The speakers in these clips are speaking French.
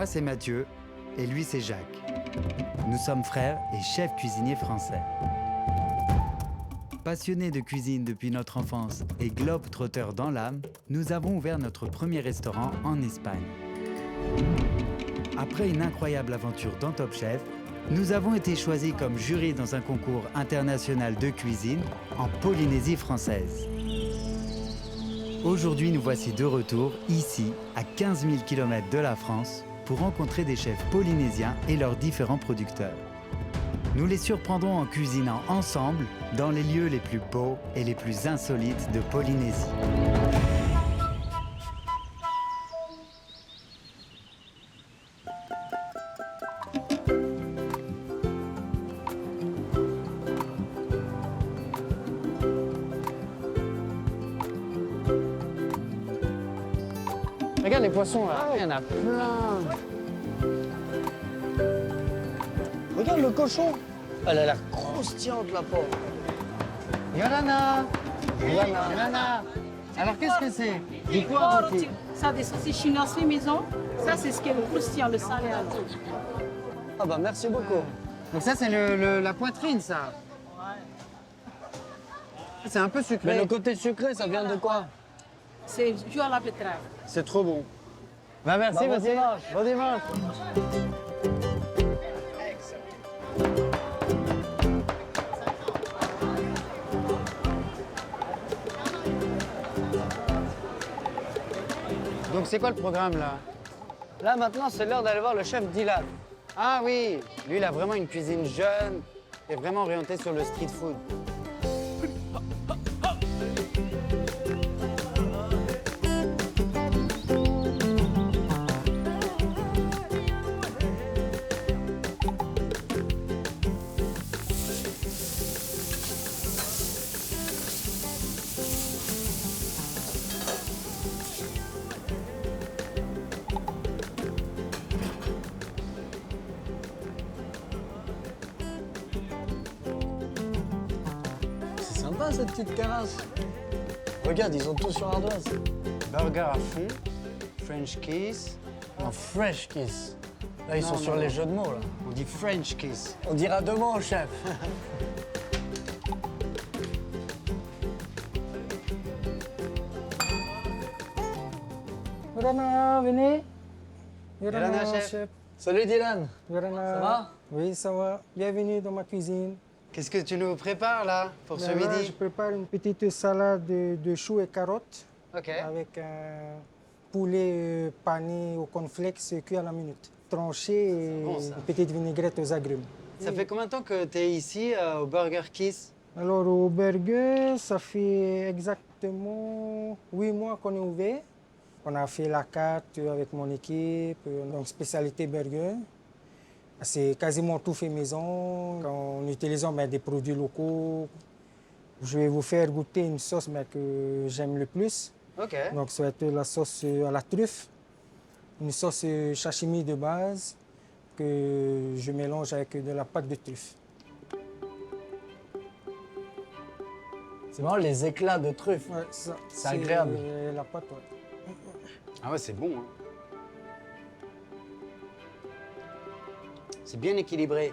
Moi, c'est Mathieu et lui, c'est Jacques. Nous sommes frères et chefs cuisiniers français. Passionnés de cuisine depuis notre enfance et globe-trotteurs dans l'âme, nous avons ouvert notre premier restaurant en Espagne. Après une incroyable aventure dans Top Chef, nous avons été choisis comme jury dans un concours international de cuisine en Polynésie française. Aujourd'hui, nous voici de retour, ici, à 15 000 km de la France, pour rencontrer des chefs polynésiens et leurs différents producteurs. Nous les surprendrons en cuisinant ensemble dans les lieux les plus beaux et les plus insolites de Polynésie. Regarde les poissons là, il y en a plein. Regarde le cochon. Elle a l'air croustillante la pauvre. Yolana. Yolana. Alors qu'est-ce que c'est? Du quoi? Ça, des saucisses chinoises fait maison. Ça, c'est ce qui est le croustillant, le salé à l'eau. Ah bah merci beaucoup. Donc ça c'est la poitrine ça. C'est un peu sucré. Mais le côté sucré, ça vient de quoi? C'est jus à la betterave. C'est trop bon. Bah merci, bon dimanche. Bon dimanche. Donc c'est quoi le programme là? Là maintenant c'est l'heure d'aller voir le chef Dylan. Ah oui, lui il a vraiment une cuisine jeune et vraiment orientée sur le street food. C'est sympa cette petite terrasse. Regarde, ils ont tout sur ardoise. Burger à fond, French kiss. Non, fresh kiss. Là, ils sont sur les jeux de mots, là. On dit French kiss. On dira demain au chef. Yorana, venez. Yorana, chef. Salut Dylan. Yorana. Ça va? Oui, ça va. Bienvenue dans ma cuisine. Qu'est-ce que tu nous prépares, là, pour ce Là, midi? je prépare une petite salade de choux et carottes OK. avec un poulet pané au cornflakes cuit à la minute. Tranché et bon, ça. une petite vinaigrette aux agrumes. Ça fait combien de temps que tu es ici, au Burger Kiss? Alors, au burger, ça fait exactement 8 mois qu'on est ouvert. On a fait la carte avec mon équipe, donc spécialité burger. C'est quasiment tout fait maison, en utilisant des produits locaux. Je vais vous faire goûter une sauce que j'aime le plus. OK. Donc, ça va être la sauce à la truffe, une sauce sashimi de base que je mélange avec de la pâte de truffe. C'est marrant, les éclats de truffes. Ouais, C'est agréable. La pâte, ouais. Ah ouais, c'est bon. Hein. C'est bien équilibré.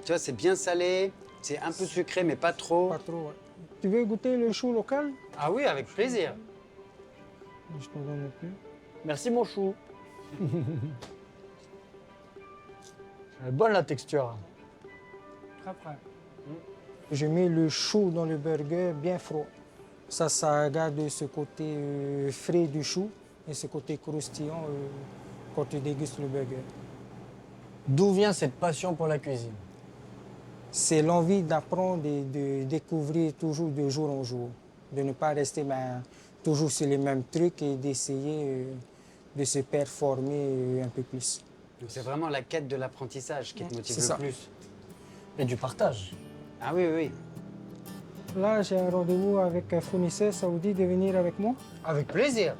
Tu vois, c'est bien salé, c'est un peu sucré, mais pas trop. Pas trop, ouais. Tu veux goûter le chou local? Ah oui, avec plaisir. Je te donne plus. Merci, mon chou. Elle est bonne, la texture. Très frais. Je mets le chou dans le burger bien froid. Ça garde ce côté frais du chou et ce côté croustillant quand tu dégustes le burger. D'où vient cette passion pour la cuisine? C'est l'envie d'apprendre et de découvrir toujours de jour en jour. De ne pas rester toujours sur les mêmes trucs et d'essayer de se performer un peu plus. Donc c'est vraiment la quête de l'apprentissage qui te motive C'est le ça. plus. Et du partage. Ah oui, oui, oui. Là, j'ai un rendez-vous avec un fournisseur saoudien de venir avec moi. Avec plaisir.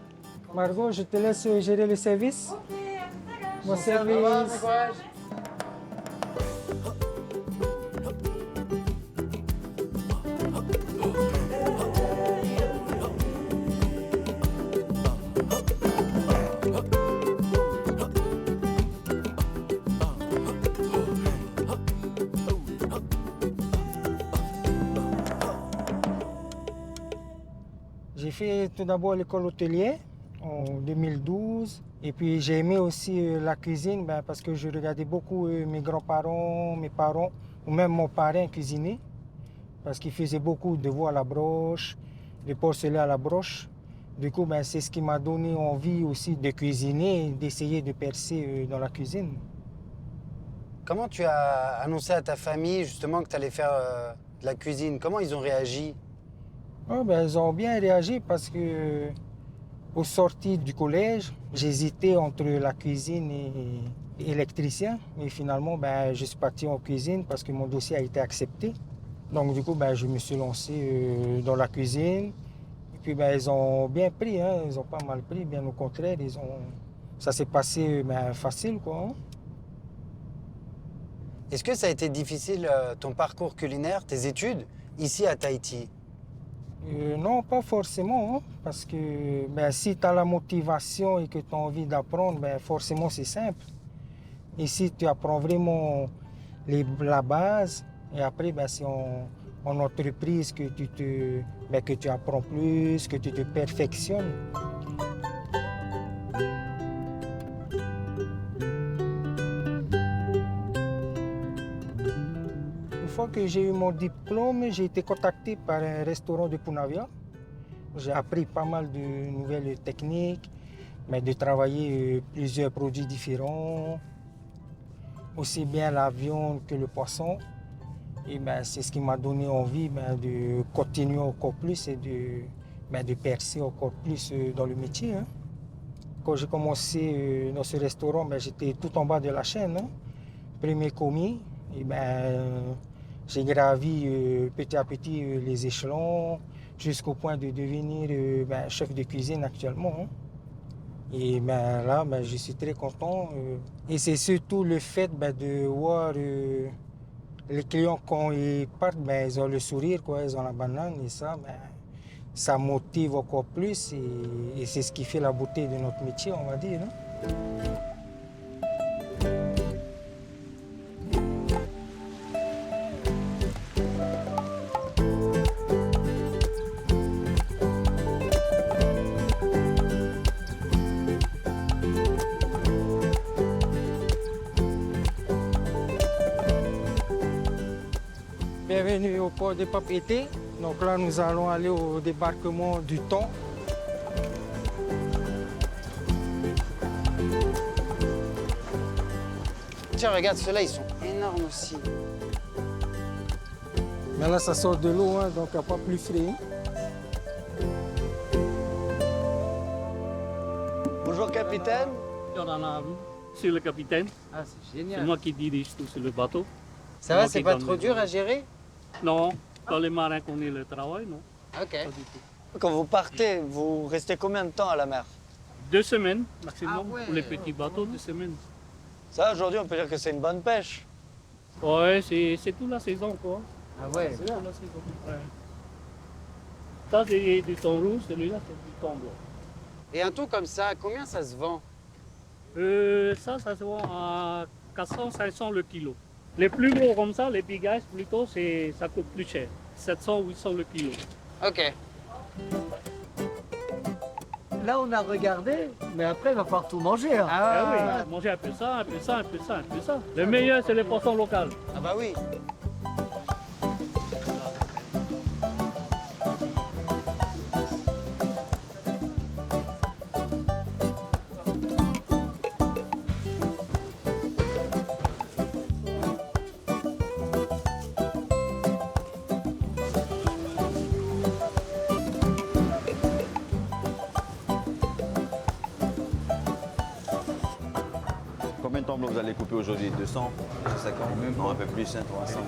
Margot, je te laisse gérer le service. Bon service. fait tout d'abord l'école hôtelière en 2012. Et puis j'ai aimé aussi la cuisine parce que je regardais beaucoup mes grands-parents, mes parents, ou même mon parrain cuisiner. Parce qu'il faisait beaucoup de veau à la broche, de porcelet à la broche. Du coup, c'est ce qui m'a donné envie aussi de cuisiner et d'essayer de percer dans la cuisine. Comment tu as annoncé à ta famille justement que tu allais faire de la cuisine? Comment ils ont réagi? Ils ont bien réagi parce que au sortir du collège, j'hésitais entre la cuisine et électricien. Et finalement, je suis parti en cuisine parce que mon dossier a été accepté. Donc du coup, je me suis lancé dans la cuisine. Et puis ils ont bien pris, hein. Ils ont pas mal pris, bien au contraire. Ça s'est passé facile, quoi. Hein. Est-ce que ça a été difficile, ton parcours culinaire, tes études, ici à Tahiti? Non, pas forcément, hein, parce que si tu as la motivation et que tu as envie d'apprendre, forcément c'est simple. Ici, tu apprends vraiment la base et après, c'est en entreprise que tu apprends plus, que tu te perfectionnes. Une fois que j'ai eu mon diplôme, j'ai été contacté par un restaurant de Punavia. J'ai appris pas mal de nouvelles techniques, de travailler plusieurs produits différents, aussi bien la viande que le poisson. Et c'est ce qui m'a donné envie de continuer encore plus et de percer encore plus dans le métier. Hein. Quand j'ai commencé dans ce restaurant, j'étais tout en bas de la chaîne, hein. Premier commis. Et j'ai gravi petit à petit les échelons jusqu'au point de devenir chef de cuisine actuellement. Hein. Et là, je suis très content. Et c'est surtout le fait de voir les clients, quand ils partent, ils ont le sourire, quoi, ils ont la banane. Et ça motive encore plus. Et c'est ce qui fait la beauté de notre métier, on va dire. Hein. Bienvenue au port de Papeete. Donc là, nous allons aller au débarquement du thon. Tiens, regarde, ceux-là, ils sont énormes aussi. Mais là, ça sort de l'eau, hein, donc il n'y a pas plus frais. Bonjour, capitaine. C'est le capitaine. Ah, c'est C'est génial. moi qui dirige tout sur le bateau. Ça va, moi c'est qui pas donne trop les dur à ordres. gérer? Non, quand les marins connaissent le travail, non, Ok. pas du tout. Quand vous partez, vous restez combien de temps à la mer? 2 semaines maximum Ah ouais. pour les petits bateaux, 2 semaines. Ça, aujourd'hui, on peut dire que c'est une bonne pêche. Ouais, c'est toute la saison quoi. Ah ouais. C'est toute la saison. Ouais. Ça c'est du thon rouge, celui-là c'est du thon blanc. Et un thon comme ça, combien ça se vend? Ça se vend à 400-500 le kilo. Les plus gros comme ça, les big guys plutôt, ça coûte plus cher. 700-800 le kilo. Ok. Là, on a regardé, mais après, il va falloir tout manger. Hein. Ah oui, manger un peu ça, un peu ça, un peu ça, un peu ça. Le meilleur c'est les poissons locaux. Ah bah oui. Combien de thon blanc vous allez couper aujourd'hui? 200? 250? Non, un peu plus, hein, 300.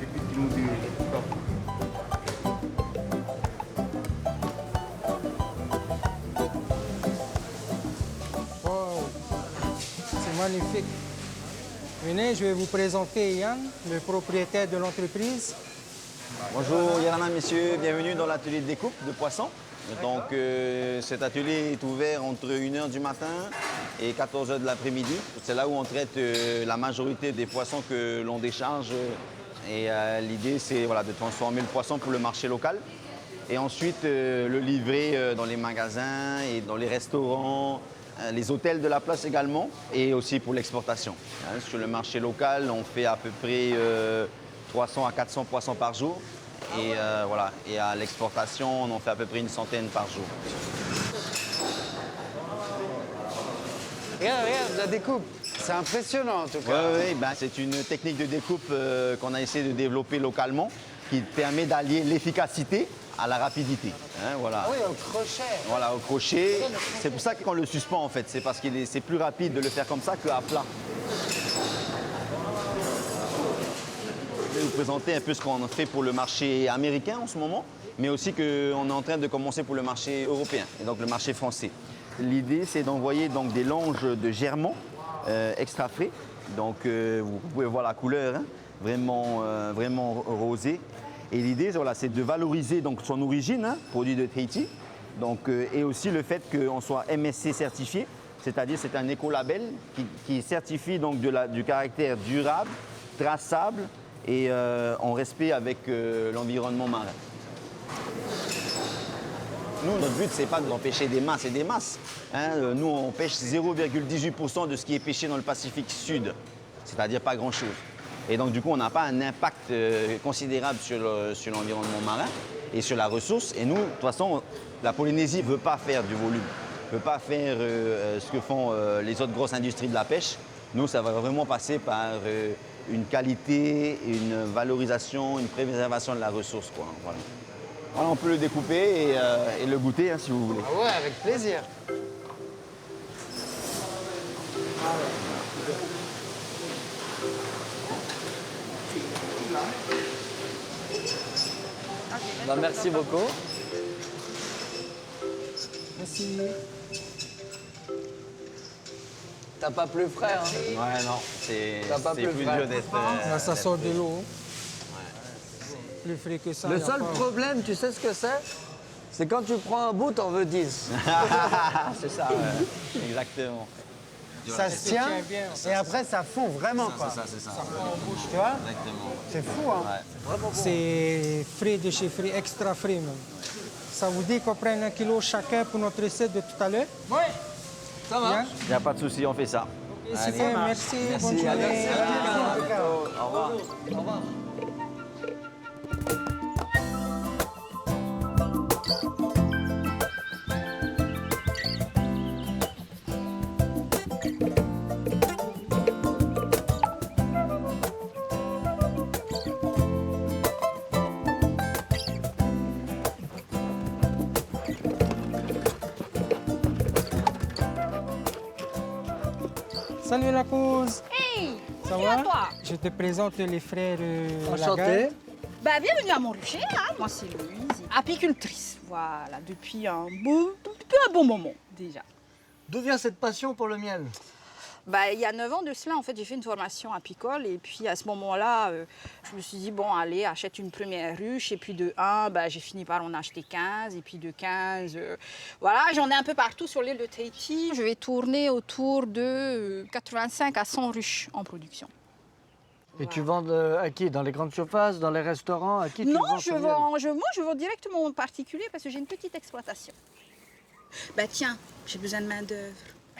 Wow, c'est magnifique. Venez, je vais vous présenter Yann, le propriétaire de l'entreprise. Bonjour Yarana, messieurs, bienvenue dans l'atelier de découpe de poissons. Donc cet atelier est ouvert entre 1h du matin et 14h de l'après-midi. C'est là où on traite la majorité des poissons que l'on décharge. Et l'idée, c'est de transformer le poisson pour le marché local. et ensuite le livrer dans les magasins et dans les restaurants, les hôtels de la place également, et aussi pour l'exportation. Hein, sur le marché local, on fait à peu près 300 à 400 poissons par jour. Et voilà. Et à l'exportation, on en fait à peu près une centaine par jour. Regarde, la découpe. C'est impressionnant en tout cas. Oui, ben, c'est une technique de découpe qu'on a essayé de développer localement qui permet d'allier l'efficacité à la rapidité. Hein, voilà. Ah oui, au crochet. Voilà, au crochet. C'est pour ça qu'on le suspend en fait. C'est parce que c'est plus rapide de le faire comme ça qu'à plat. Je vais vous présenter un peu ce qu'on fait pour le marché américain en ce moment, mais aussi qu'on est en train de commencer pour le marché européen, et donc le marché français. L'idée, c'est d'envoyer donc des langes de germans extra frais. Donc, vous pouvez voir la couleur, hein, vraiment rosée. Et l'idée, voilà, c'est de valoriser donc, son origine, hein, produit de Tahiti, donc, et aussi le fait qu'on soit MSC certifié, c'est-à-dire c'est un écolabel qui certifie donc, du caractère durable, traçable, et en respect avec l'environnement marin. Nous, notre but, ce n'est pas d'en pêcher des masses et des masses. Hein. Nous, on pêche 0,18% de ce qui est pêché dans le Pacifique Sud, c'est-à-dire pas grand-chose. Et donc, du coup, on n'a pas un impact considérable sur l'environnement marin et sur la ressource. Et nous, de toute façon, la Polynésie ne veut pas faire du volume, ne veut pas faire ce que font les autres grosses industries de la pêche. Nous, ça va vraiment passer par une qualité, une valorisation, une préservation de la ressource, quoi. Voilà. Voilà, on peut le découper et le goûter, hein, si vous voulez. Ah ouais, avec plaisir. Bah, merci beaucoup. Merci. T'as pas plus frais, hein? Ouais, non, c'est T'as pas plus plus dur frais. d'être... Là, ça sort de l'eau. Plus frais que ça. Le y a seul pas. problème, tu sais ce que c'est? C'est quand tu prends un bout, t'en veux 10. c'est ça, ouais. Exactement. Ça se tient bien, et après ça fond vraiment quoi. C'est ça. Tu vois? Exactement. C'est fou hein. C'est frais de chez frais, extra frais même. Ça vous dit qu'on prenne 1 kilo chacun pour notre recette de tout à l'heure? Oui. Ça va. Bien. Il n'y a pas de souci, on fait ça. Super, merci. Bonne journée. Au revoir. Au revoir. Salut la cause. Hey, Ça c'est va? à toi. Je te présente les frères Enchanté. Lagarde. Bah, bienvenue à Montruchet. Hein. Moi, c'est Louise, apicultrice. Voilà, depuis un bon moment déjà. D'où vient cette passion pour le miel? Bah, il y a 9 ans de cela, en fait, j'ai fait une formation apicole. Et puis, à ce moment-là, je me suis dit, bon, allez, achète une première ruche. Et puis, de 1, bah, j'ai fini par en acheter 15. Et puis, de 15, voilà, j'en ai un peu partout sur l'île de Tahiti. Je vais tourner autour de 85 à 100 ruches en production. Et tu vends à qui? Dans les grandes surfaces, dans les restaurants? À qui tu Non, vends je ce miel? moi, je vends directement aux particuliers parce que j'ai une petite exploitation. Bah, tiens, j'ai besoin de main-d'œuvre.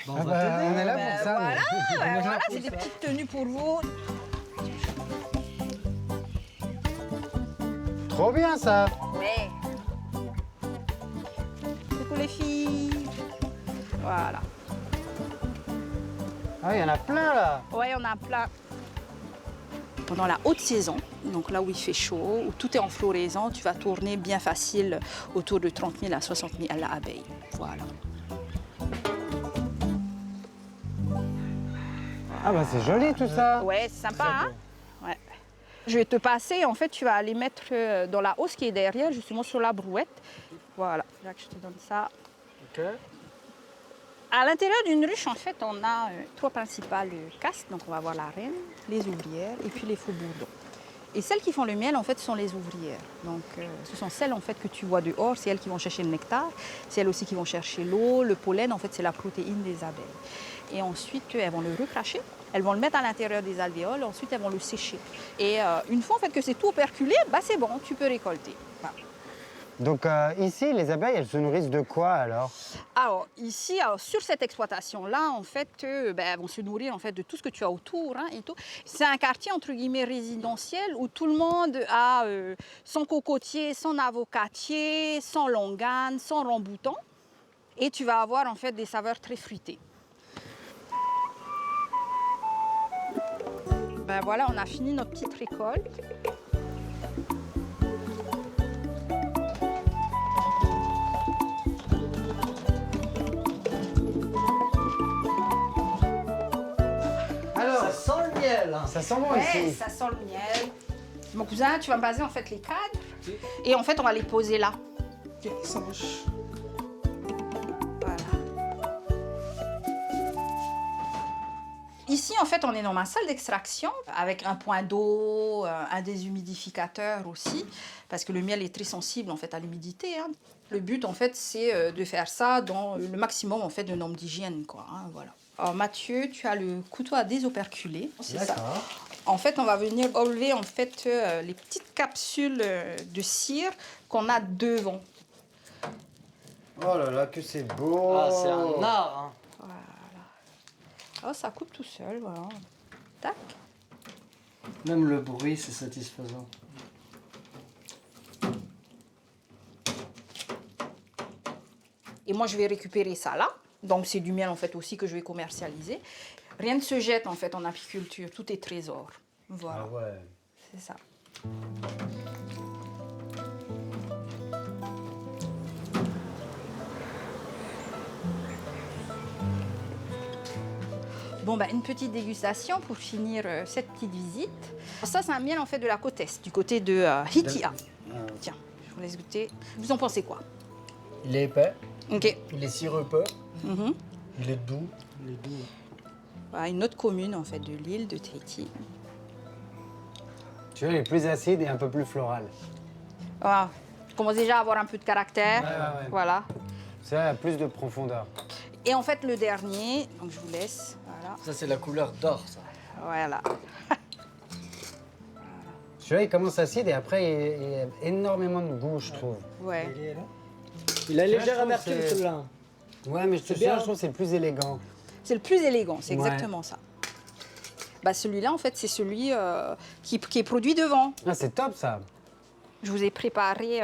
Bon, Ah on va bah, t'aider. on est là Bah, pour ça. voilà, nous. bah, On est là voilà, pour c'est des ça. petites tenues pour vous. Trop bien ça. Ouais. C'est pour les filles. Voilà. Ah il y en a plein là. Ouais, on a plein. Pendant la haute saison, donc là où il fait chaud, où tout est en floraison, tu vas tourner bien facile autour de 30 000 à 60 000 à l'abeille. Voilà. Ah bah c'est joli tout ça. Ouais, c'est sympa, hein? Ouais. Je vais te passer, en fait, tu vas aller mettre dans la hausse qui est derrière, justement sur la brouette. Voilà, là que je te donne ça. Ok. À l'intérieur d'une ruche, en fait, on a 3 principales castes. Donc, on va avoir la reine, les ouvrières et puis les faux bourdons. Et celles qui font le miel, en fait, sont les ouvrières. Donc, ce sont celles, en fait, que tu vois dehors. C'est elles qui vont chercher le nectar. C'est elles aussi qui vont chercher l'eau, le pollen. En fait, c'est la protéine des abeilles. Et ensuite, elles vont le recracher. Elles vont le mettre à l'intérieur des alvéoles. Ensuite, elles vont le sécher. Et une fois, en fait, que c'est tout operculé, bah, c'est bon, tu peux récolter. Voilà. Donc ici, les abeilles, elles se nourrissent de quoi alors? Alors ici, sur cette exploitation-là, en fait, elles vont se nourrir en fait de tout ce que tu as autour, hein, et tout. C'est un quartier entre guillemets résidentiel où tout le monde a son cocotier, son avocatier, son longan, son ramboutan, et tu vas avoir en fait des saveurs très fruitées. Ben voilà, on a fini notre petite récolte. Alors, Ça sent le miel. Hein. ça sent bon Ouais, ici. ça sent le miel. Mon cousin, tu vas me passer en fait les cadres et en fait on va les poser là. Ok, ça marche. Voilà. Ici, en fait, on est dans ma salle d'extraction avec un point d'eau, un déshumidificateur aussi, parce que le miel est très sensible en fait à l'humidité. Hein. Le but, en fait, c'est de faire ça dans le maximum en fait de normes d'hygiène, quoi. Hein, voilà. Alors Mathieu, tu as le couteau à désoperculer, c'est ça. D'accord. En fait, on va venir enlever en fait les petites capsules de cire qu'on a devant. Oh là là, que c'est beau. Ah, c'est un art. Hein. Oh, ça coupe tout seul, voilà. Tac. Même le bruit, c'est satisfaisant. Et moi, je vais récupérer ça là. Donc, c'est du miel en fait aussi que je vais commercialiser. Rien ne se jette en fait en apiculture. Tout est trésor. Voilà. Ah ouais. C'est ça. Bon, une petite dégustation pour finir cette petite visite. Ça, c'est un miel en fait de la côte est, du côté de Hitia. Tiens, je vous laisse goûter. Vous en pensez quoi? Il est épais, Ok. il est sirupeux, Mhm. il est doux. Voilà, une autre commune en fait de l'île de Tahiti. Tu vois, il est plus acide et un peu plus floral. Voilà. Je commence déjà à avoir un peu de caractère. Ouais. Voilà. C'est vrai, il y a plus de profondeur. Et en fait, le dernier, donc je vous laisse. Voilà. Ça, c'est la couleur d'or, ça. Voilà. Celui-là, il commence acide et après, il y a énormément de goût, je trouve. Ouais. Il a une Tu vois, je légère trouve amertume, c'est- celui-là. Ouais, mais je te C'est bien. jure, je trouve que c'est le plus élégant. C'est le plus élégant, c'est Ouais. exactement ça. Celui-là, en fait, c'est celui qui est produit devant. Ah, c'est top, ça. Je vous ai préparé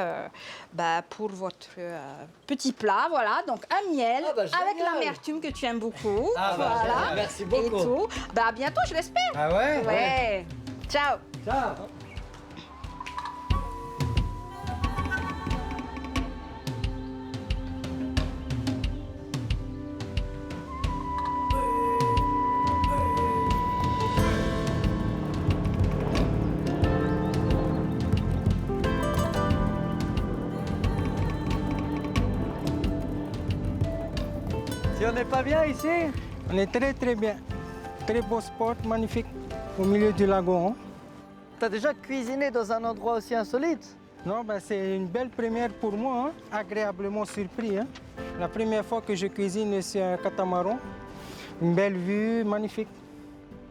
pour votre petit plat, voilà. Donc un miel Ah, génial. avec l'amertume que tu aimes beaucoup. Ah, voilà. génial. Merci Et beaucoup. tout. À bientôt, je l'espère. Ah ouais? Ouais. Ciao. Ciao. Si on n'est pas bien ici? On est très bien. Très beau spot, magnifique, au milieu du lagon. Hein. T'as déjà cuisiné dans un endroit aussi insolite? Non, c'est une belle première pour moi, hein. Agréablement surpris. Hein. La première fois que je cuisine sur un catamaran, une belle vue, magnifique.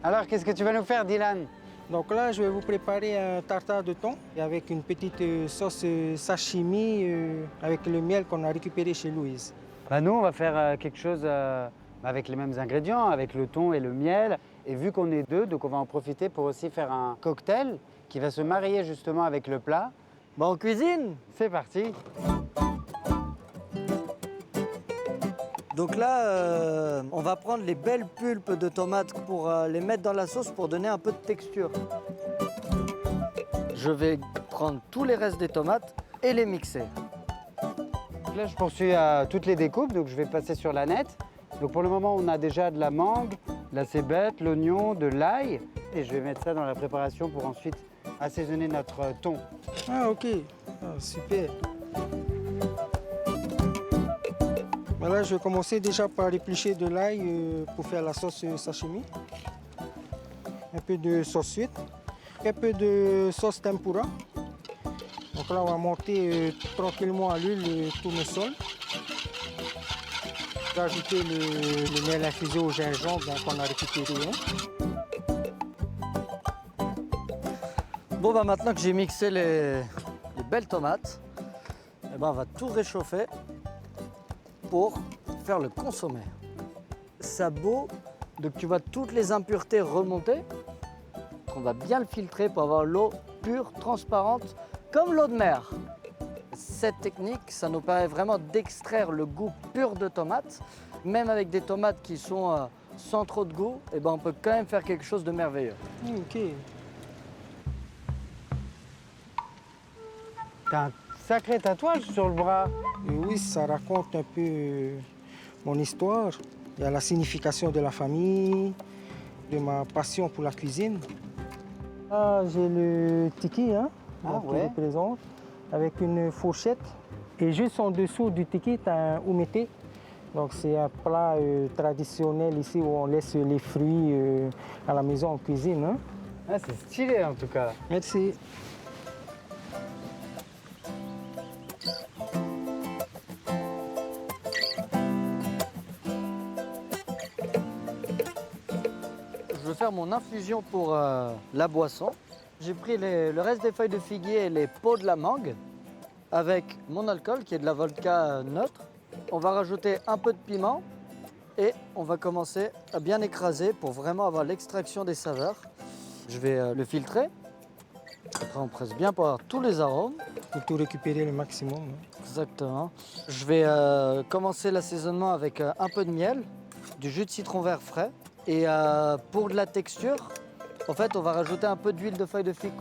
Alors, qu'est-ce que tu vas nous faire, Dylan? Donc là, je vais vous préparer un tartare de thon avec une petite sauce sashimi avec le miel qu'on a récupéré chez Louise. Nous, on va faire quelque chose avec les mêmes ingrédients, avec le thon et le miel. Et vu qu'on est deux, donc on va en profiter pour aussi faire un cocktail qui va se marier justement avec le plat. On cuisine. C'est parti. Donc là, on va prendre les belles pulpes de tomates pour les mettre dans la sauce pour donner un peu de texture. Je vais prendre tous les restes des tomates et les mixer. Donc là, je poursuis toutes les découpes, donc je vais passer sur la nette. Donc pour le moment, on a déjà de la mangue, de la cébette, l'oignon, de l'ail. Et je vais mettre ça dans la préparation pour ensuite assaisonner notre thon. Ah, ok. Ah, super. Là, je vais commencer déjà par éplucher de l'ail pour faire la sauce sashimi. Un peu de sauce suite. Un peu de sauce tempura. Donc là, on va monter tranquillement à l'huile le tournesol. Rajouter le miel infusé au gingembre qu'on a récupéré. Bon, maintenant que j'ai mixé les belles tomates, eh ben, on va tout réchauffer pour faire le consommé. Sabot, donc tu vois toutes les impuretés remonter. On va bien le filtrer pour avoir l'eau pure, transparente, comme l'eau de mer. Cette technique, ça nous permet vraiment d'extraire le goût pur de tomate. Même avec des tomates qui sont sans trop de goût, eh ben, on peut quand même faire quelque chose de merveilleux. Ok. T'as un sacré tatouage sur le bras. Et oui, ça raconte un peu mon histoire. Il y a la signification de la famille, de ma passion pour la cuisine. Ah, j'ai le tiki, hein, donc, qui représente, avec une fourchette. Et juste en dessous du tiki, tu as un oumete. Donc c'est un plat traditionnel ici où on laisse les fruits à la maison en cuisine. Hein. Ah, c'est stylé en tout cas. Merci. Je vais faire mon infusion pour la boisson. J'ai pris le reste des feuilles de figuier et les peaux de la mangue avec mon alcool qui est de la vodka neutre. On va rajouter un peu de piment et on va commencer à bien écraser pour vraiment avoir l'extraction des saveurs. Je vais le filtrer. Après, on presse bien pour avoir tous les arômes. Pour tout récupérer le maximum. Hein. Exactement. Je vais commencer l'assaisonnement avec un peu de miel, du jus de citron vert frais. Et pour de la texture, en fait, on va rajouter un peu d'huile de feuille de figue.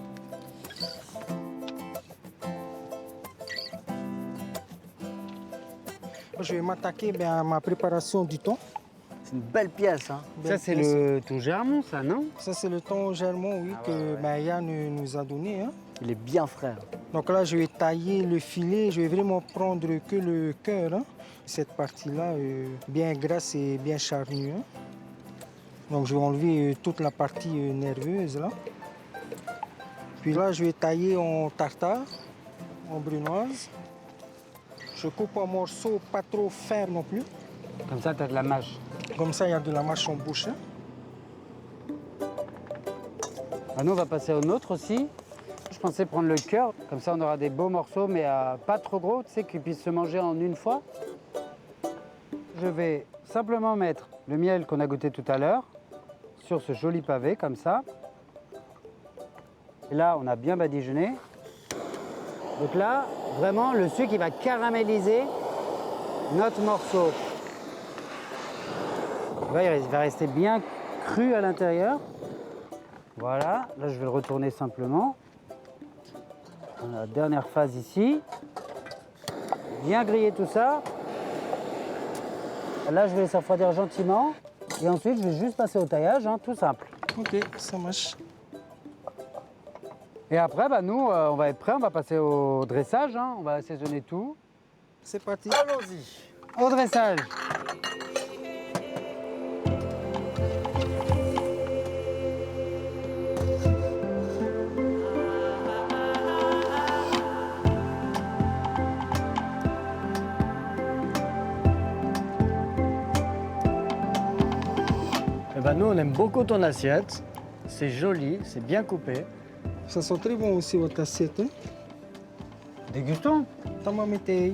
Je vais m'attaquer à ma préparation du thon. C'est une belle pièce. Hein. Ça, c'est le thon germon, ça, non? Ça, c'est le thon germon, oui, que Yann nous a donné. Hein. Il est bien frais. Donc là, je vais tailler le filet. Je vais vraiment prendre que le cœur. Hein. Cette partie-là, bien grasse et bien charnue. Hein. Donc je vais enlever toute la partie nerveuse. Là. Puis là, je vais tailler en tartare, en brunoise. Je coupe en morceaux pas trop fins non plus. Comme ça, t'as de la mâche. Comme ça, il y a de la mâche en bouche. Hein. Ah, nous, on va passer au nôtre aussi. Je pensais prendre le cœur, comme ça on aura des beaux morceaux, mais pas trop gros, tu sais, qu'ils puissent se manger en une fois. Je vais simplement mettre le miel qu'on a goûté tout à l'heure sur ce joli pavé, comme ça. Et là, on a bien badigeonné. Donc là, vraiment, le sucre, il va caraméliser notre morceau. Il va rester bien cru à l'intérieur. Voilà, là, je vais le retourner simplement. La dernière phase ici. Bien griller tout ça. Là, je vais laisser refroidir gentiment. Et ensuite, je vais juste passer au taillage, hein, tout simple. Ok, ça marche. Et après, nous, on va être prêts. On va passer au dressage. Hein, on va assaisonner tout. C'est parti. Allons-y. Au dressage. Nous, on aime beaucoup ton assiette. C'est joli, c'est bien coupé. Ça sent très bon aussi votre assiette. Hein. Dégustons. Tamametei.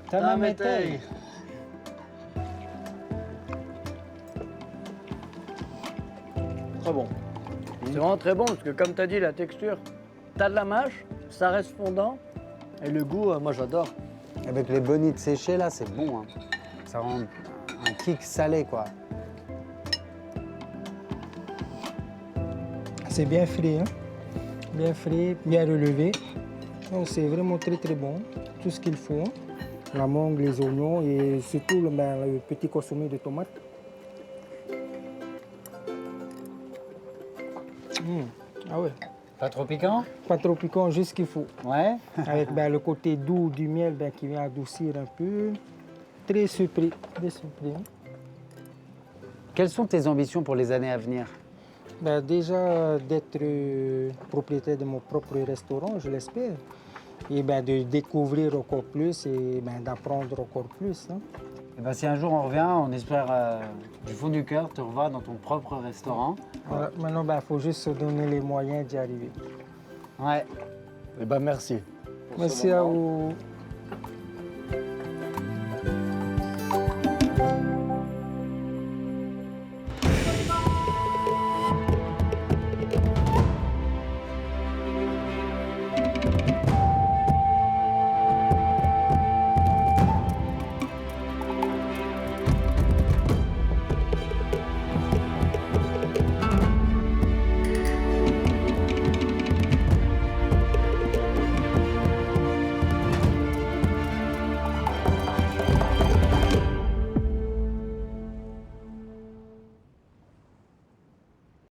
Tamametei. Très bon. C'est vraiment très bon parce que comme tu as dit, la texture, tu as de la mâche, ça reste fondant. Et le goût, moi j'adore. Avec les bonites séchées, là, c'est bon. Hein. Ça rend un kick salé, quoi. C'est bien frais, hein? Bien frais, bien relevé. C'est vraiment très très bon, tout ce qu'il faut. Hein? La mangue, les oignons et surtout le petit consommé de tomates. Ah ouais. Pas trop piquant? Pas trop piquant, juste ce qu'il faut. Ouais. Avec le côté doux du miel qui vient adoucir un peu. Très surpris, très surpris. Hein? Quelles sont tes ambitions pour les années à venir? Déjà d'être propriétaire de mon propre restaurant, je l'espère. Et de découvrir encore plus et d'apprendre encore plus. Hein. Et si un jour on revient, on espère du fond du cœur te revoir dans ton propre restaurant. Voilà. Maintenant, il faut juste se donner les moyens d'y arriver. Ouais. Merci. Merci à vous.